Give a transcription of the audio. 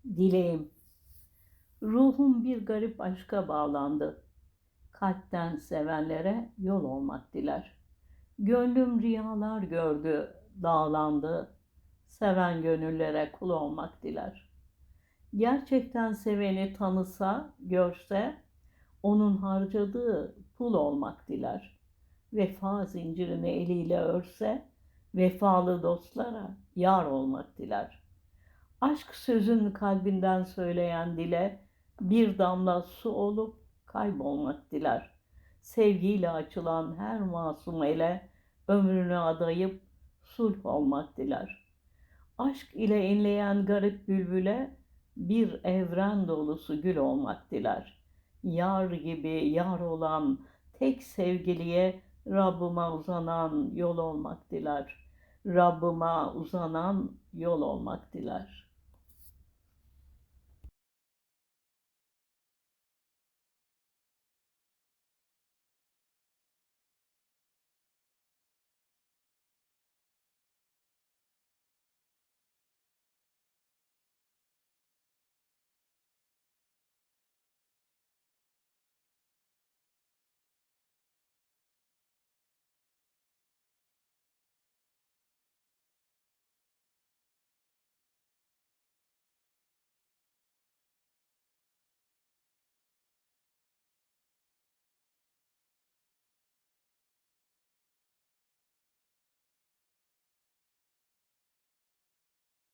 Dileğim, ruhum bir garip aşka bağlandı. Kalpten sevenlere yol olmak diler. Gönlüm rüyalar gördü, dağlandı. Seven gönüllere kul olmak diler. Gerçekten seveni tanısa, görse, onun harcadığı pul olmak diler. Vefa zincirini eliyle örse, vefalı dostlara yar olmak diler. Aşk sözün kalbinden söyleyen dile bir damla su olup kaybolmak diler. Sevgiyle açılan her masum ele ömrünü adayıp sulh olmak diler. Aşk ile inleyen garip bülbüle bir evren dolusu gül olmak diler. Yar gibi yar olan tek sevgiliye Rabbime uzanan yol olmak diler. Rabbime uzanan yol olmak diler.